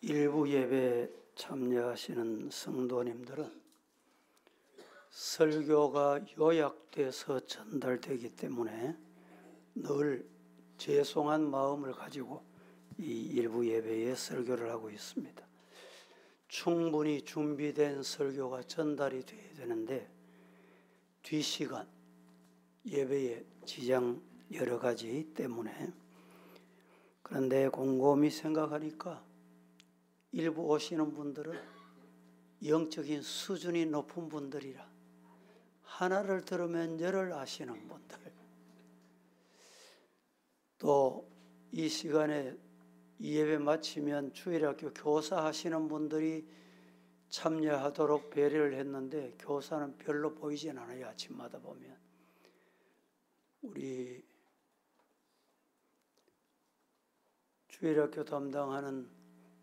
일부 예배에 참여하시는 성도님들은 설교가 요약돼서 전달되기 때문에 늘 죄송한 마음을 가지고 이 일부 예배에 설교를 하고 있습니다. 충분히 준비된 설교가 전달이 돼야 되는데 뒷시간 예배에 지장 여러 가지 때문에, 그런데 곰곰이 생각하니까 일부 오시는 분들은 영적인 수준이 높은 분들이라 하나를 들으면 열을 아시는 분들, 또 이 시간에 이 예배 마치면 주일학교 교사 하시는 분들이 참여하도록 배려를 했는데 교사는 별로 보이진 않아요. 아침마다 보면 우리 주일학교 담당하는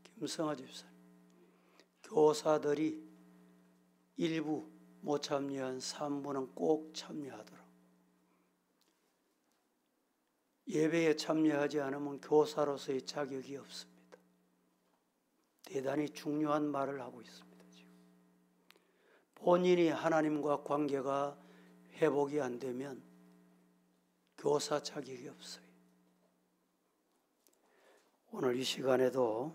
김성아 집사님, 교사들이 일부 못 참여한 3부는 꼭 참여하도록. 예배에 참여하지 않으면 교사로서의 자격이 없습니다. 대단히 중요한 말을 하고 있습니다. 지금 본인이 하나님과 관계가 회복이 안 되면 교사 자격이 없어요. 오늘 이 시간에도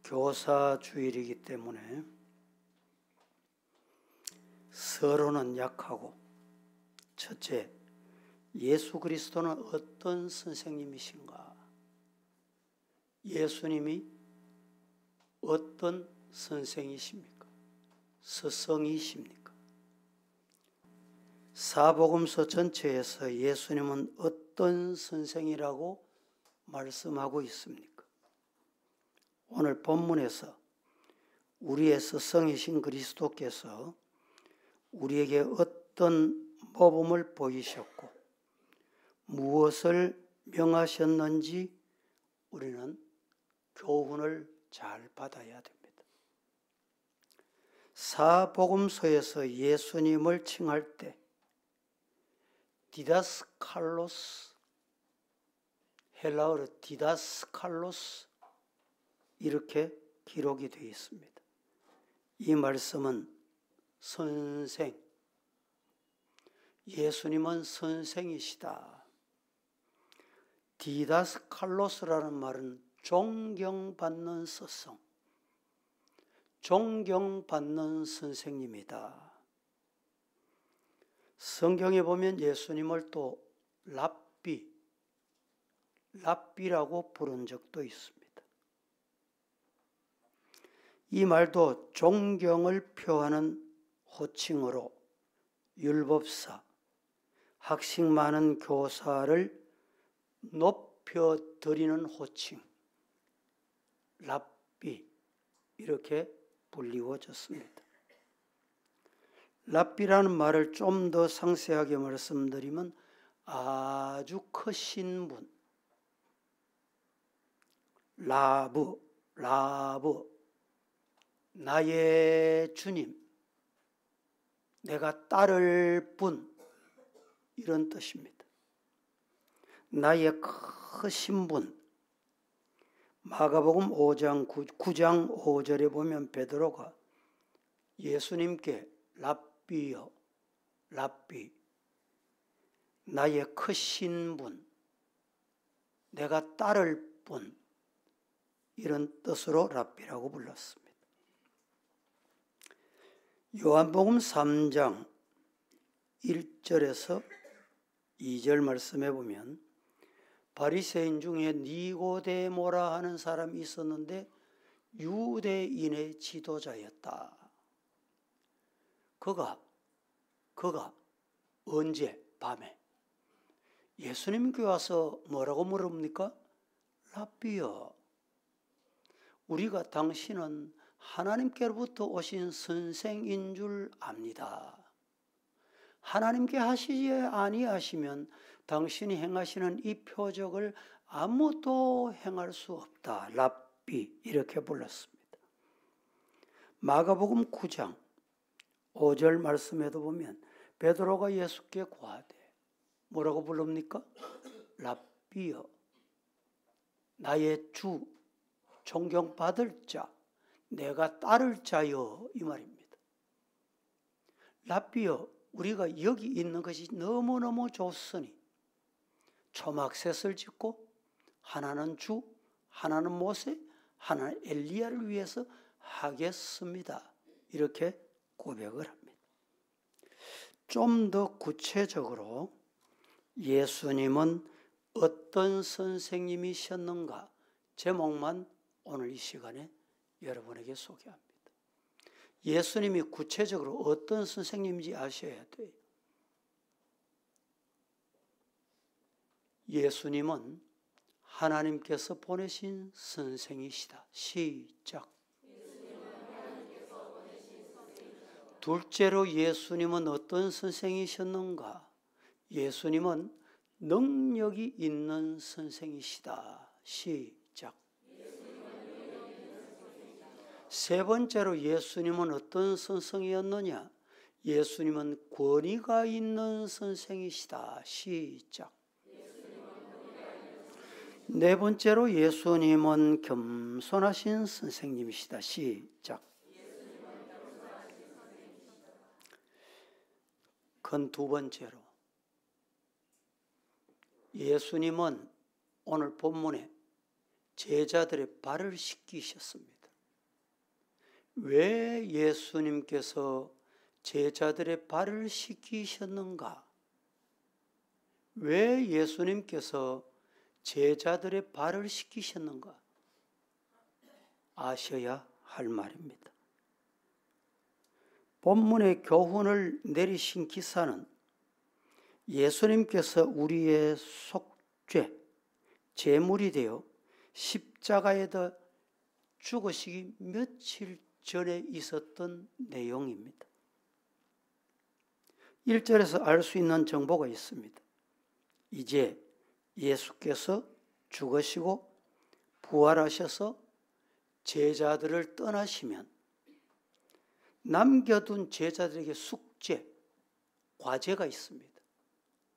교사 주일이기 때문에 서로는 약하고, 첫째, 예수 그리스도는 어떤 선생님이신가? 예수님이 어떤 선생이십니까? 스승이십니까? 사복음서 전체에서 예수님은 어떤 선생이라고 말씀하고 있습니까? 오늘 본문에서 우리의 스승이신 그리스도께서 우리에게 어떤 모범을 보이셨고 무엇을 명하셨는지 우리는 교훈을 잘 받아야 됩니다. 사복음서에서 예수님을 칭할 때 디다스칼로스, 헬라어로 디다스칼로스 이렇게 기록이 되어 있습니다. 이 말씀은 선생, 예수님은 선생이시다. 디다스칼로스라는 말은 존경받는 스승, 존경받는 선생님이다. 성경에 보면 예수님을 또 랍비라고 부른 적도 있습니다. 이 말도 존경을 표하는 호칭으로 율법사, 학식 많은 교사를 높여드리는 호칭, 랍비, 이렇게 불리워졌습니다. 랍비라는 말을 좀 더 상세하게 말씀드리면 아주 크신 분, 라브, 나의 주님, 내가 따를 분, 이런 뜻입니다. 나의 크신 분. 마가복음 9장 5절에 보면 베드로가 예수님께 랍비여, 랍비, 나의 크신 분, 내가 따를 분, 이런 뜻으로 랍비라고 불렀습니다. 요한복음 3장 1절에서 2절 말씀해 보면 바리새인 중에 니고데모라 하는 사람이 있었는데 유대인의 지도자였다. 그가 언제? 밤에 예수님께 와서 뭐라고 물어봅니까? 랍비여, 우리가 당신은 하나님께로부터 오신 선생인 줄 압니다. 하나님께 하시지 아니하시면 당신이 행하시는 이 표적을 아무도 행할 수 없다. 랍비, 이렇게 불렀습니다. 마가복음 9장 5절 말씀에도 보면 베드로가 예수께 고하되 뭐라고 부릅니까? 랍비여, 나의 주, 존경받을 자, 내가 따를 자여, 이 말입니다. 랍비여, 우리가 여기 있는 것이 너무너무 좋으니 초막셋을 짓고 하나는 주, 하나는 모세, 하나는 엘리야를 위해서 하겠습니다. 이렇게 고백을 합니다. 좀 더 구체적으로 예수님은 어떤 선생님이셨는가 제목만 오늘 이 시간에 여러분에게 소개합니다. 예수님이 구체적으로 어떤 선생님인지 아셔야 돼요. 예수님은 하나님께서 보내신 선생이시다. 시작. 둘째로 예수님은 어떤 선생이셨는가? 예수님은 능력이 있는 선생이시다. 시작. 세 번째로 예수님은 어떤 선생이었느냐? 예수님은 권위가 있는 선생이시다. 시작. 네 번째로 예수님은 겸손하신 선생님이시다. 시작. 큰 두 번째로 예수님은 오늘 본문에 제자들의 발을 씻기셨습니다. 왜 예수님께서 제자들의 발을 씻기셨는가? 왜 예수님께서 제자들의 발을 씻기셨는가? 아셔야 할 말입니다. 본문의 교훈을 내리신 기사는 예수님께서 우리의 속죄, 제물이 되어 십자가에다 죽으시기 며칠 전에 있었던 내용입니다. 1절에서 알 수 있는 정보가 있습니다. 이제 예수께서 죽으시고 부활하셔서 제자들을 떠나시면 남겨둔 제자들에게 숙제, 과제가 있습니다.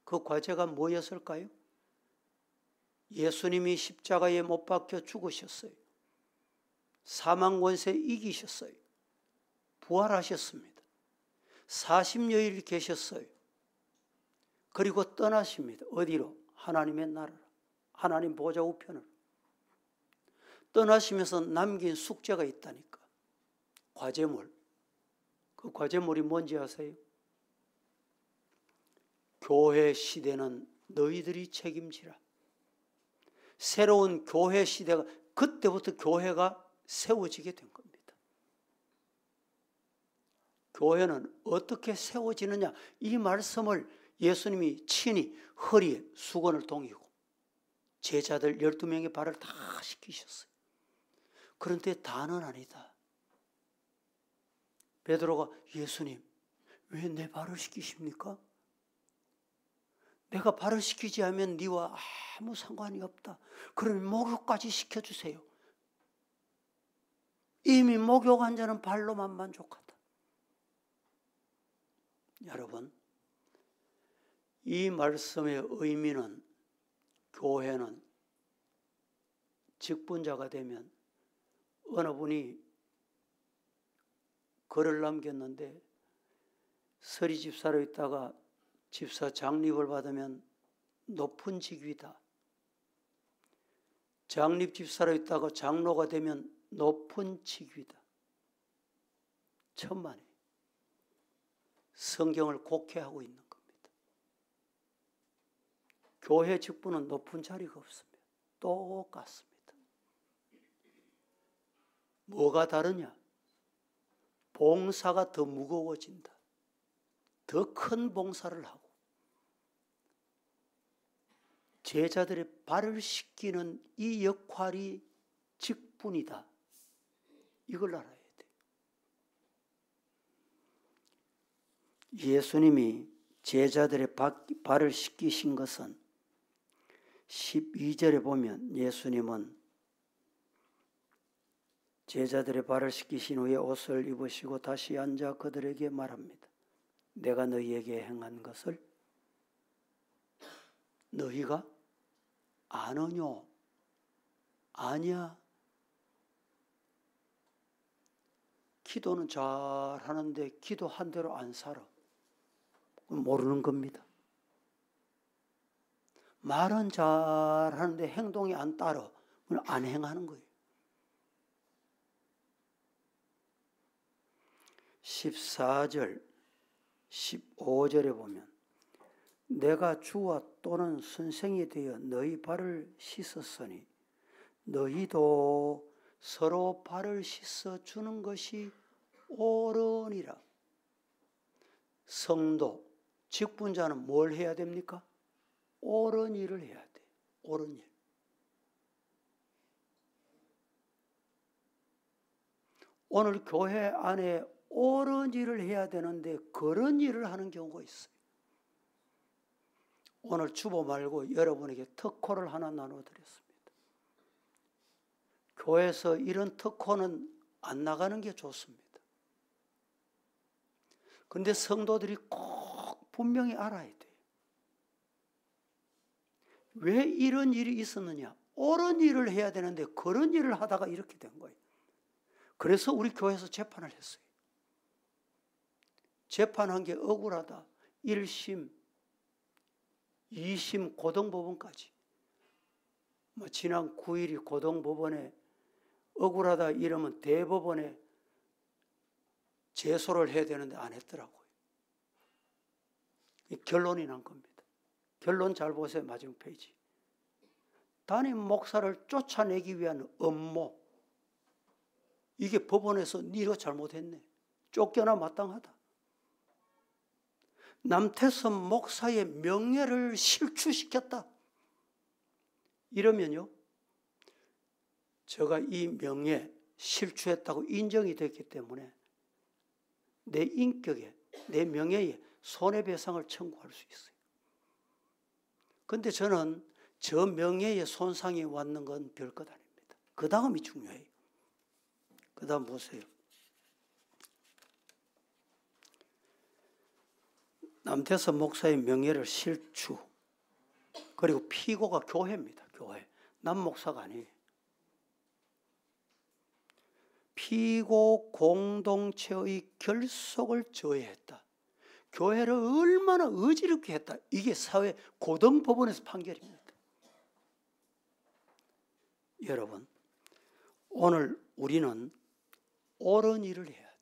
그 과제가 뭐였을까요? 예수님이 십자가에 못 박혀 죽으셨어요. 사망 권세 이기셨어요. 부활하셨습니다. 40여일 계셨어요. 그리고 떠나십니다. 어디로? 하나님의 나라로. 하나님 보좌 우편으로. 떠나시면서 남긴 숙제가 있다니까. 과제물. 그 과제물이 뭔지 아세요? 교회 시대는 너희들이 책임지라. 새로운 교회 시대가, 그때부터 교회가 세워지게 된 겁니다. 교회는 어떻게 세워지느냐, 이 말씀을 예수님이 친히 허리에 수건을 동이고 제자들 12명의 발을 다 씻기셨어요. 그런데 다는 아니다. 베드로가 예수님, 왜 내 발을 씻기십니까? 내가 발을 씻기지 않으면 네와 아무 상관이 없다. 그러면 목욕까지 시켜주세요. 이미 목욕한 자는 발로만 만족하다. 여러분, 이 말씀의 의미는 교회는 직분자가 되면 어느 분이 글을 남겼는데 서리 집사로 있다가 집사 장립을 받으면 높은 직위다. 장립 집사로 있다가 장로가 되면 높은 직위다. 천만에 성경을 곡해하고 있는 겁니다. 교회 직분은 높은 자리가 없습니다. 똑같습니다. 뭐가 다르냐? 봉사가 더 무거워진다. 더 큰 봉사를 하고 제자들의 발을 씻기는 이 역할이 직분이다. 이걸 알아야 돼요. 예수님이 제자들의 발을 씻기신 것은 12절에 보면 예수님은 제자들의 발을 씻기신 후에 옷을 입으시고 다시 앉아 그들에게 말합니다. 내가 너희에게 행한 것을 너희가 아느뇨? 아니야. 기도는 잘 하는데 기도한 대로 안 살아. 모르는 겁니다. 말은 잘 하는데 행동이 안 따라. 안 행하는 거예요. 14절, 15절에 보면 내가 주와 또는 선생이 되어 너희 발을 씻었으니 너희도 서로 발을 씻어주는 것이 옳으니라. 성도, 직분자는 뭘 해야 됩니까? 옳은 일을 해야 돼. 옳은 일. 오늘 교회 안에 옳은 일을 해야 되는데 그런 일을 하는 경우가 있어요. 오늘 주보 말고 여러분에게 특호를 하나 나눠드렸습니다. 교회에서 이런 특호는 안 나가는 게 좋습니다. 그런데 성도들이 꼭 분명히 알아야 돼요. 왜 이런 일이 있었느냐? 옳은 일을 해야 되는데 그런 일을 하다가 이렇게 된 거예요. 그래서 우리 교회에서 재판을 했어요. 재판한 게 억울하다. 1심, 2심 고등법원까지. 지난 9일이 고등법원에 억울하다 이러면 대법원에 제소를 해야 되는데 안 했더라고요. 결론이 난 겁니다. 결론 잘 보세요. 마지막 페이지. 담임 목사를 쫓아내기 위한 음모. 이게 법원에서 네가 잘못했네. 쫓겨나 마땅하다. 남태선 목사의 명예를 실추시켰다. 이러면요. 제가 이 명예 실추했다고 인정이 됐기 때문에 내 인격에, 내 명예에 손해배상을 청구할 수 있어요. 그런데 저는 저 명예에 손상이 왔는 건 별것 아닙니다. 그 다음이 중요해요. 그 다음 보세요. 남태선 목사의 명예를 실추. 그리고 피고가 교회입니다. 교회. 남 목사가 아니에요. 피고 공동체의 결속을 저해했다. 교회를 얼마나 어지럽게 했다. 이게 사회 고등법원에서 판결입니다. 여러분, 오늘 우리는 옳은 일을 해야 돼요.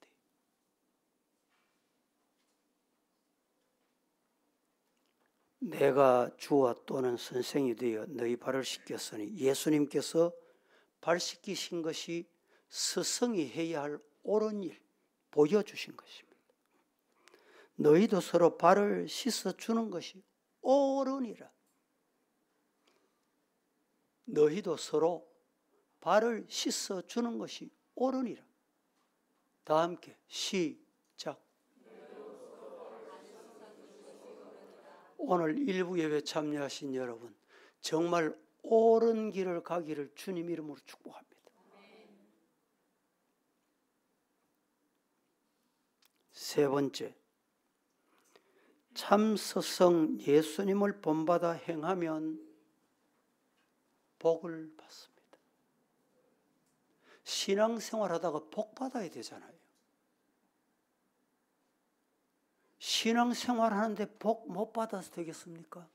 내가 주와 또는 선생이 되어 너희 발을 씻겼으니 예수님께서 발 씻기신 것이 스승이 해야 할 옳은 일 보여주신 것입니다. 너희도 서로 발을 씻어주는 것이 옳으니라. 너희도 서로 발을 씻어주는 것이 옳으니라. 다 함께 시작. 오늘 일부 예배 참여하신 여러분, 정말 옳은 길을 가기를 주님 이름으로 축복합니다. 세 번째, 참 스승 예수님을 본받아 행하면 복을 받습니다. 신앙생활하다가 복 받아야 되잖아요. 신앙생활하는데 복 못 받아서 되겠습니까?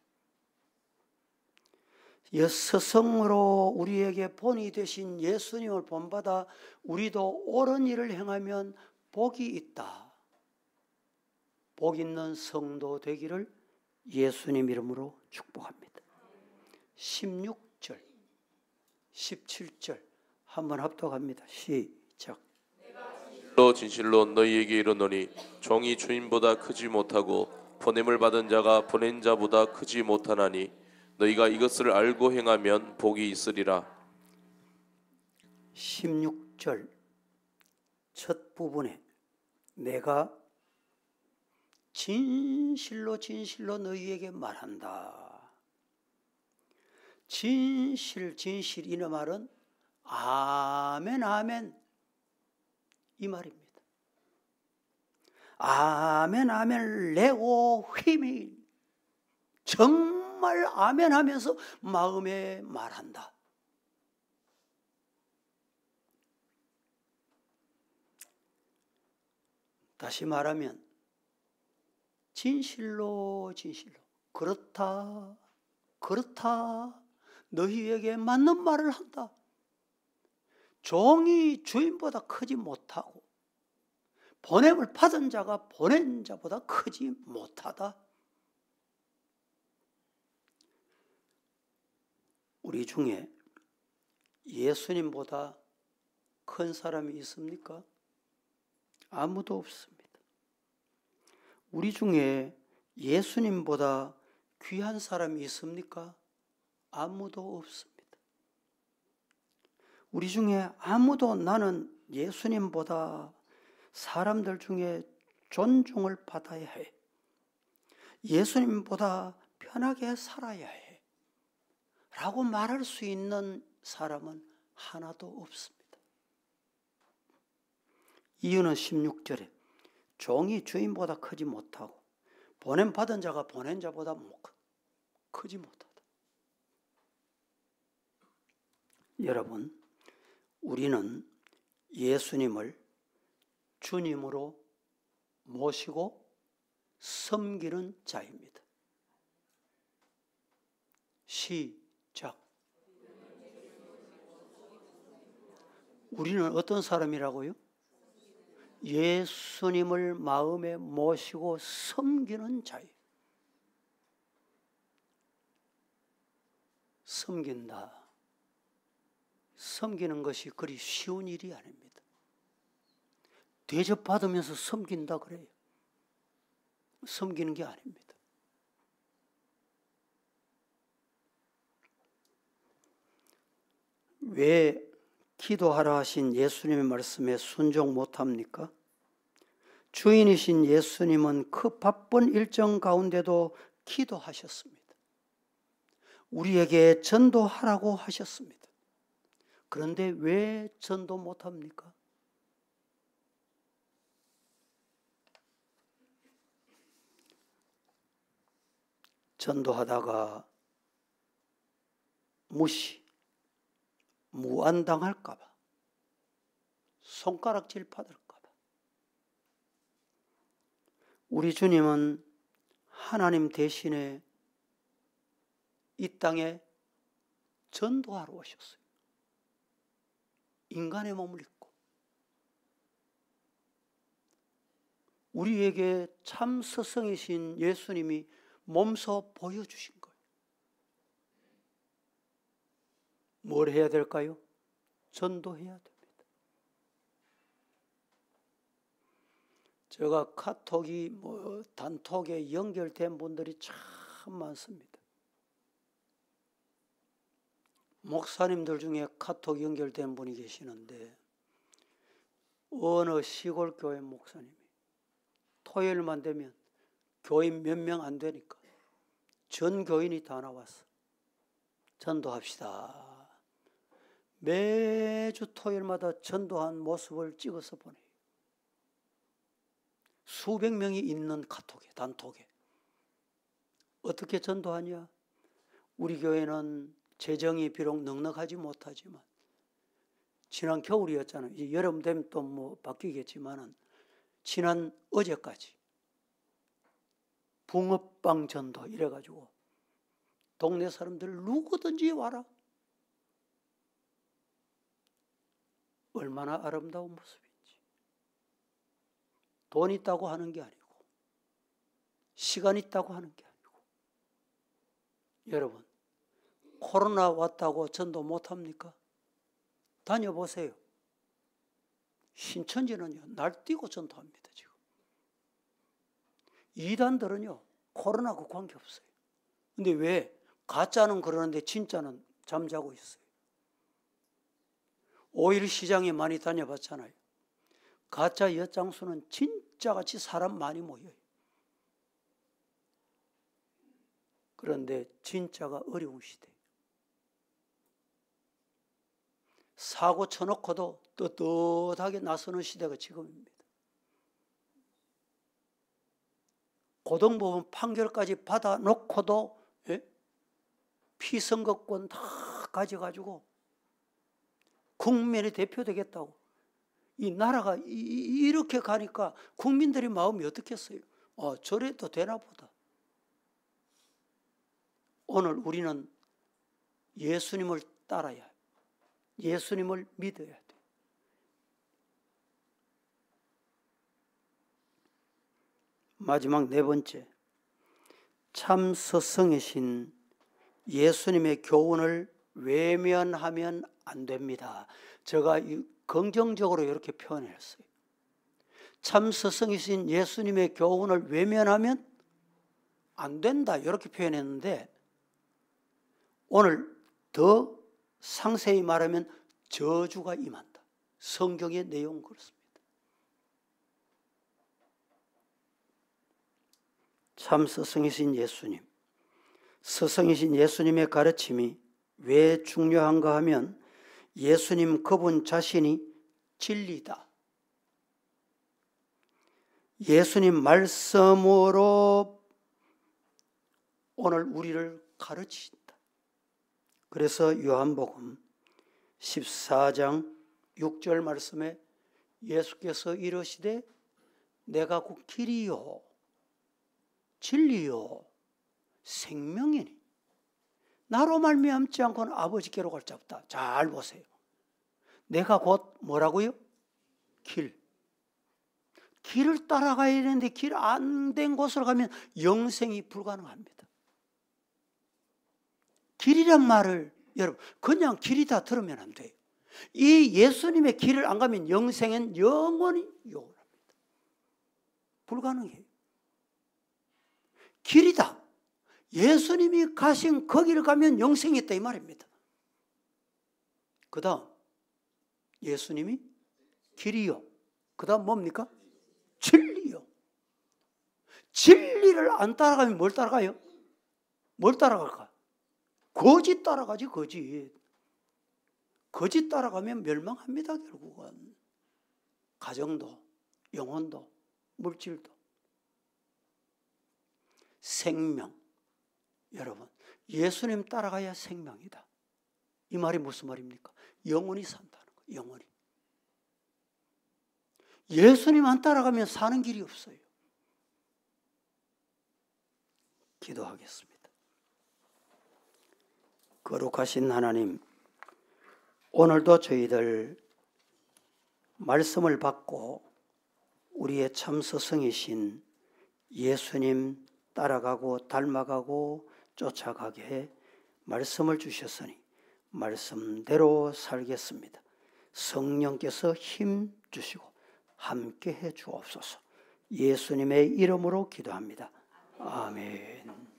스승으로 우리에게 본이 되신 예수님을 본받아 우리도 옳은 일을 행하면 복이 있다. 복 있는 성도 되기를 예수님 이름으로 축복합니다. 16절, 17절 한번 합독합니다. 시작. 진실로 너희에게 이르노니 종이 주인보다 크지 못하고 보냄을 받은 자가 보낸 자보다 크지 못하나니 너희가 이것을 알고 행하면 복이 있으리라. 16절 첫 부분에 내가 진실로 진실로 너희에게 말한다. 진실 이 말은 아멘 아멘 이 말입니다. 아멘 아멘 레고 휘미 정말 아멘 하면서 마음에 말한다. 다시 말하면 진실로 그렇다 너희에게 맞는 말을 한다. 종이 주인보다 크지 못하고 보냄을 받은 자가 보낸 자보다 크지 못하다. 우리 중에 예수님보다 큰 사람이 있습니까? 아무도 없습니다. 우리 중에 예수님보다 귀한 사람이 있습니까? 아무도 없습니다. 우리 중에 아무도 나는 예수님보다 사람들 중에 존중을 받아야 해, 예수님보다 편하게 살아야 해 라고 말할 수 있는 사람은 하나도 없습니다. 이유는 16절에 종이 주인보다 크지 못하고 보냄 받은 자가 보낸 자보다 크지 못하다. 여러분, 우리는 예수님을 주님으로 모시고 섬기는 자입니다. 시작. 우리는 어떤 사람이라고요? 예수님을 마음에 모시고 섬기는 자예요. 섬기는 것이 그리 쉬운 일이 아닙니다. 대접받으면서 섬긴다 그래요. 섬기는 게 아닙니다. 왜 기도하라 하신 예수님의 말씀에 순종 못합니까? 주인이신 예수님은 그 바쁜 일정 가운데도 기도하셨습니다. 우리에게 전도하라고 하셨습니다. 그런데 왜 전도 못합니까? 전도하다가 무안당할까 봐, 손가락질 받을까 봐. 우리 주님은 하나님 대신에 이 땅에 전도하러 오셨어요. 인간의 몸을 입고 우리에게 참 스승이신 예수님이 몸소 보여주신 거예요. 뭘 해야 될까요? 전도해야 됩니다. 제가 카톡이 단톡에 연결된 분들이 참 많습니다. 목사님들 중에 카톡 연결된 분이 계시는데 어느 시골 교회 목사님이 토요일만 되면 교인 몇 명 안 되니까 전 교인이 다 나왔어. 전도합시다. 매주 토요일마다 전도한 모습을 찍어서 보내요. 수백 명이 있는 카톡에, 단톡에. 어떻게 전도하냐? 우리 교회는 재정이 비록 넉넉하지 못하지만 지난 겨울이었잖아요. 이제 여름 되면 또 바뀌겠지만은 지난 어제까지 붕어빵 전도 이래가지고 동네 사람들 누구든지 와라. 얼마나 아름다운 모습인지. 돈 있다고 하는 게 아니고 시간 있다고 하는 게 아니고. 여러분, 코로나 왔다고 전도 못합니까? 다녀보세요. 신천지는요, 날뛰고 전도합니다. 지금 이단들은요 코로나하고 관계없어요. 근데 왜? 가짜는 그러는데 진짜는 잠자고 있어요. 5일 시장에 많이 다녀봤잖아요. 가짜 엿장수는 진짜같이 사람 많이 모여요. 그런데 진짜가 어려운 시대. 사고 쳐놓고도 떳떳하게 나서는 시대가 지금입니다. 고등법원 판결까지 받아놓고도 피선거권 다 가져가지고 국민의 대표 되겠다고 이 나라가 이렇게 가니까 국민들의 마음이 어떻겠어요? 저래도 되나 보다. 오늘 우리는 예수님을 따라야 해요. 예수님을 믿어야 돼요. 마지막 네 번째, 참 스승이신 예수님의 교훈을 외면하면 안 됩니다. 제가 긍정적으로 이렇게 표현했어요. 참 스승이신 예수님의 교훈을 외면하면 안 된다 이렇게 표현했는데, 오늘 더 상세히 말하면 저주가 임한다. 성경의 내용은 그렇습니다. 참 스승이신 예수님, 스승이신 예수님의 가르침이 왜 중요한가 하면 예수님 그분 자신이 진리다. 예수님 말씀으로 오늘 우리를 가르치신다. 그래서 요한복음 14장 6절 말씀에 예수께서 이르시되 내가 곧 길이요 진리요 생명이니 나로 말미암지 않고는 아버지께로 갈 자 없다. 잘 보세요. 내가 곧 뭐라고요? 길을 따라가야 되는데 길 안 된 곳으로 가면 영생이 불가능합니다. 길이란 말을 여러분 그냥 길이다 들으면 안 돼요. 이 예수님의 길을 안 가면 영생은 영원히 요원합니다. 불가능해요. 길이다. 예수님이 가신 거기를 가면 영생이 있다 이 말입니다. 그 다음 예수님이 길이요. 그 다음 뭡니까? 진리요. 진리를 안 따라가면 뭘 따라가요? 뭘 따라갈까? 거짓 따라가지 거짓. 거짓 따라가면 멸망합니다 결국은. 가정도 영혼도 물질도. 생명. 여러분 예수님 따라가야 생명이다. 이 말이 무슨 말입니까? 영원히 산다는 거예요. 영원히. 예수님 안 따라가면 사는 길이 없어요. 기도하겠습니다. 거룩하신 하나님, 오늘도 저희들 말씀을 받고 우리의 참 스승이신 예수님 따라가고 닮아가고 쫓아가게 말씀을 주셨으니 말씀대로 살겠습니다. 성령께서 힘 주시고 함께 해 주옵소서. 예수님의 이름으로 기도합니다. 아멘.